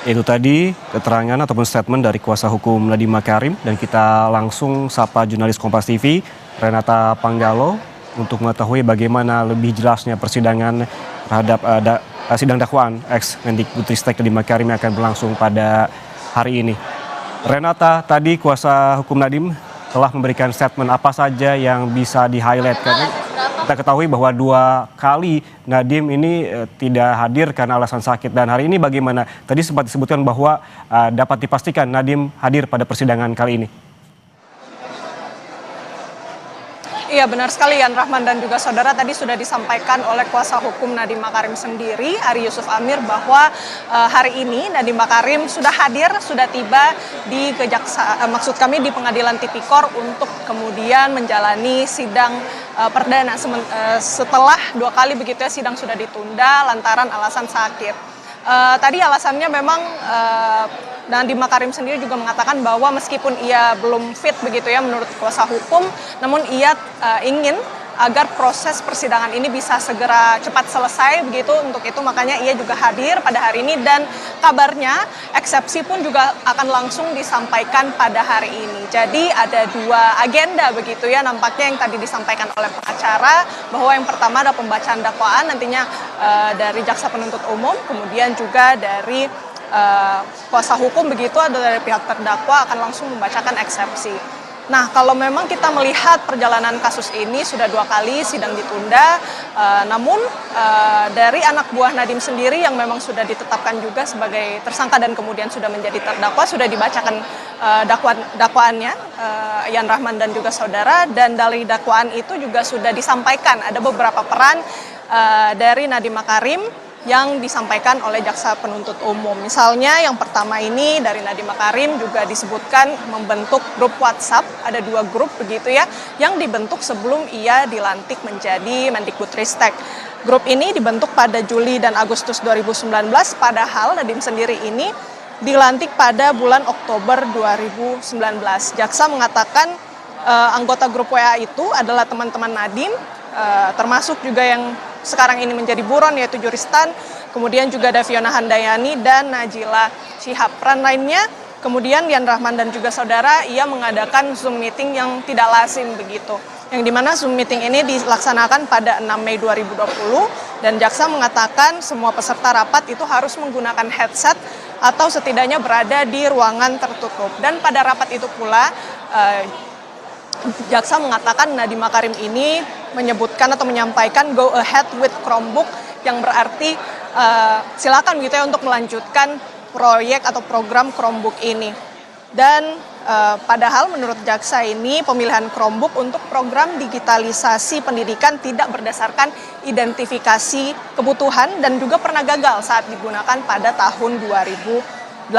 Itu tadi keterangan ataupun statement dari kuasa hukum Nadiem Makarim, dan kita langsung sapa jurnalis Kompas TV Renata Panggalo untuk mengetahui bagaimana lebih jelasnya persidangan terhadap sidang dakwaan ex Mendikbudristek Nadiem Makarim yang akan berlangsung pada hari ini. Renata, tadi kuasa hukum Nadiem telah memberikan statement apa saja yang bisa di-highlight, karena kita ketahui bahwa 2 kali Nadiem ini tidak hadir karena alasan sakit, dan hari ini bagaimana? Tadi sempat disebutkan bahwa dapat dipastikan Nadiem hadir pada persidangan kali ini. Iya, benar sekali Yan Rahman dan juga saudara, tadi sudah disampaikan oleh kuasa hukum Nadiem Makarim sendiri, Ari Yusuf Amir, bahwa hari ini Nadiem Makarim sudah hadir, sudah tiba di di Pengadilan Tipikor untuk kemudian menjalani sidang perdana setelah 2 kali begitu ya sidang sudah ditunda lantaran alasan sakit. Tadi alasannya memang Nadiem Makarim sendiri juga mengatakan bahwa meskipun ia belum fit begitu ya menurut kuasa hukum, namun ia ingin agar proses persidangan ini bisa segera cepat selesai begitu. Untuk itu makanya ia juga hadir pada hari ini, dan kabarnya eksepsi pun juga akan langsung disampaikan pada hari ini. Jadi ada 2 agenda begitu ya nampaknya yang tadi disampaikan oleh pengacara, bahwa yang pertama ada pembacaan dakwaan nantinya dari jaksa penuntut umum, kemudian juga dari kuasa hukum begitu, atau dari pihak terdakwa akan langsung membacakan eksepsi. Nah, kalau memang kita melihat perjalanan kasus ini sudah 2 kali sidang ditunda, namun dari anak buah Nadiem sendiri yang memang sudah ditetapkan juga sebagai tersangka dan kemudian sudah menjadi terdakwa, sudah dibacakan dakwaannya, Yan Rahman dan juga saudara, dan dari dakwaan itu juga sudah disampaikan ada beberapa peran dari Nadiem Makarim yang disampaikan oleh jaksa penuntut umum. Misalnya yang pertama ini dari Nadiem Makarim juga disebutkan membentuk grup WhatsApp, ada 2 grup begitu ya, yang dibentuk sebelum ia dilantik menjadi Mendikbudristek. Grup ini dibentuk pada Juli dan Agustus 2019, padahal Nadiem sendiri ini dilantik pada bulan Oktober 2019. Jaksa mengatakan anggota grup WA itu adalah teman-teman Nadiem, termasuk juga yang sekarang ini menjadi buron yaitu Juristan, kemudian juga ada Fiona Handayani dan Najila Shihab. Peran lainnya kemudian Yan Rahman dan juga saudara, ia mengadakan Zoom meeting yang tidak lazim begitu, yang dimana Zoom meeting ini dilaksanakan pada 6 Mei 2020, dan jaksa mengatakan semua peserta rapat itu harus menggunakan headset atau setidaknya berada di ruangan tertutup. Dan pada rapat itu pula jaksa mengatakan Nadiem Makarim ini menyebutkan atau menyampaikan go ahead with Chromebook, yang berarti silakan gitu ya untuk melanjutkan proyek atau program Chromebook ini. Dan padahal menurut jaksa ini pemilihan Chromebook untuk program digitalisasi pendidikan tidak berdasarkan identifikasi kebutuhan dan juga pernah gagal saat digunakan pada tahun 2018.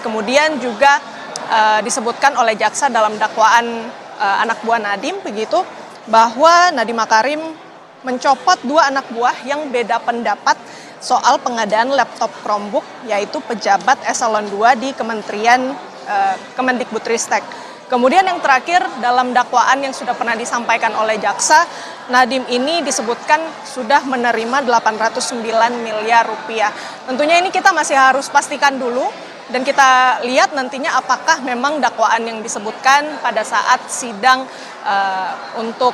Kemudian juga disebutkan oleh jaksa dalam dakwaan anak buah Nadiem begitu, bahwa Nadiem Makarim mencopot 2 anak buah yang beda pendapat soal pengadaan laptop Chromebook, yaitu pejabat eselon 2 di Kementerian Kemendikbudristek. Kemudian yang terakhir dalam dakwaan yang sudah pernah disampaikan oleh jaksa, Nadiem ini disebutkan sudah menerima 809 miliar rupiah. Tentunya ini kita masih harus pastikan dulu, dan kita lihat nantinya apakah memang dakwaan yang disebutkan pada saat sidang untuk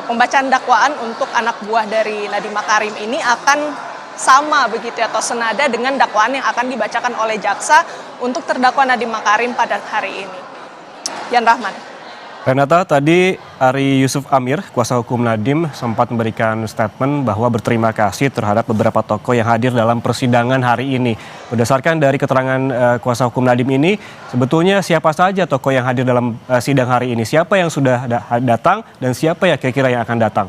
pembacaan dakwaan untuk anak buah dari Nadiem Makarim ini akan sama begitu atau senada dengan dakwaan yang akan dibacakan oleh jaksa untuk terdakwa Nadiem Makarim pada hari ini. Yan Rahman. Renata, tadi Ari Yusuf Amir, kuasa hukum Nadiem, sempat memberikan statement bahwa berterima kasih terhadap beberapa tokoh yang hadir dalam persidangan hari ini. Berdasarkan dari keterangan kuasa hukum Nadiem ini, sebetulnya siapa saja tokoh yang hadir dalam sidang hari ini? Siapa yang sudah datang dan siapa ya kira-kira yang akan datang?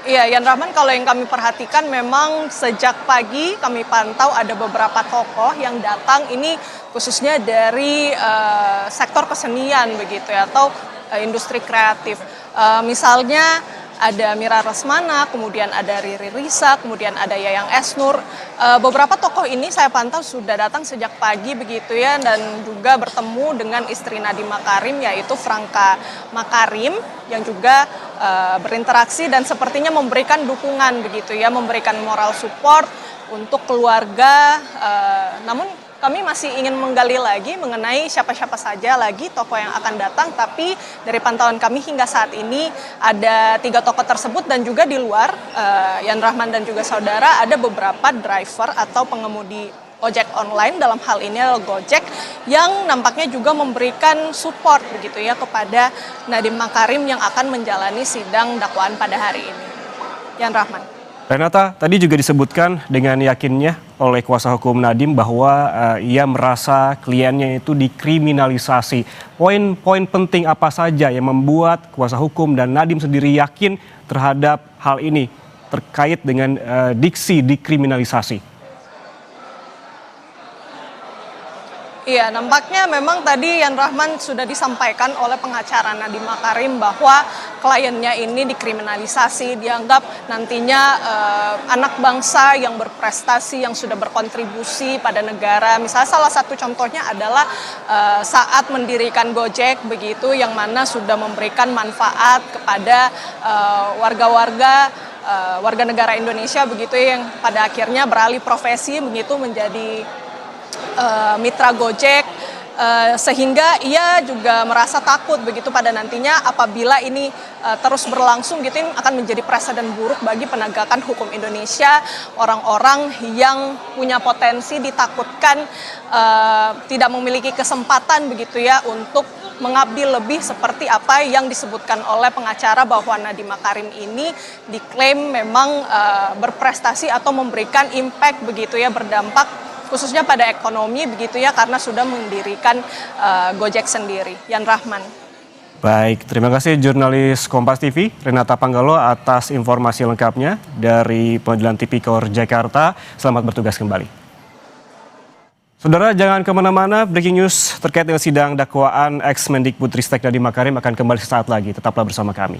Iya, Yan Rahman, kalau yang kami perhatikan memang sejak pagi kami pantau ada beberapa tokoh yang datang ini khususnya dari sektor kesenian begitu ya, atau industri kreatif. Misalnya ada Mira Lesmana, kemudian ada Riri Risa, kemudian ada Yayang Esnur. Beberapa tokoh ini saya pantau sudah datang sejak pagi begitu ya, dan juga bertemu dengan istri Nadiem Makarim yaitu Franka Makarim, yang juga berinteraksi dan sepertinya memberikan dukungan begitu ya, memberikan moral support untuk keluarga, namun kami masih ingin menggali lagi mengenai siapa-siapa saja lagi tokoh yang akan datang, tapi dari pantauan kami hingga saat ini ada 3 tokoh tersebut dan juga di luar, Yan Rahman dan juga saudara, ada beberapa driver atau pengemudi ojek online, dalam hal ini adalah Gojek, yang nampaknya juga memberikan support begitu ya kepada Nadiem Makarim yang akan menjalani sidang dakwaan pada hari ini. Yan Rahman. Renata, tadi juga disebutkan dengan yakinnya oleh kuasa hukum Nadiem bahwa ia merasa kliennya itu dikriminalisasi. Poin-poin penting apa saja yang membuat kuasa hukum dan Nadiem sendiri yakin terhadap hal ini terkait dengan diksi dikriminalisasi? Iya, nampaknya memang tadi Yan Rahman sudah disampaikan oleh pengacara Nadiem Makarim bahwa kliennya ini dikriminalisasi, dianggap nantinya anak bangsa yang berprestasi, yang sudah berkontribusi pada negara. Misalnya salah satu contohnya adalah saat mendirikan Gojek begitu, yang mana sudah memberikan manfaat kepada warga negara Indonesia begitu, yang pada akhirnya beralih profesi begitu menjadi mitra Gojek, sehingga ia juga merasa takut begitu pada nantinya apabila ini terus berlangsung gitu, ini akan menjadi presiden buruk bagi penegakan hukum Indonesia. Orang-orang yang punya potensi ditakutkan tidak memiliki kesempatan begitu ya untuk mengabdi lebih, seperti apa yang disebutkan oleh pengacara bahwa Nadiem Makarim ini diklaim memang berprestasi atau memberikan impact begitu ya, berdampak khususnya pada ekonomi begitu ya, karena sudah mendirikan Gojek sendiri. Yan Rahman. Baik, terima kasih jurnalis Kompas TV Renata Panggalo atas informasi lengkapnya dari Pengadilan Tipikor Jakarta. Selamat bertugas kembali. Saudara, jangan kemana-mana, breaking news terkait dengan sidang dakwaan ex-Mendikbudristek Nadiem Makarim akan kembali sesaat lagi. Tetaplah bersama kami.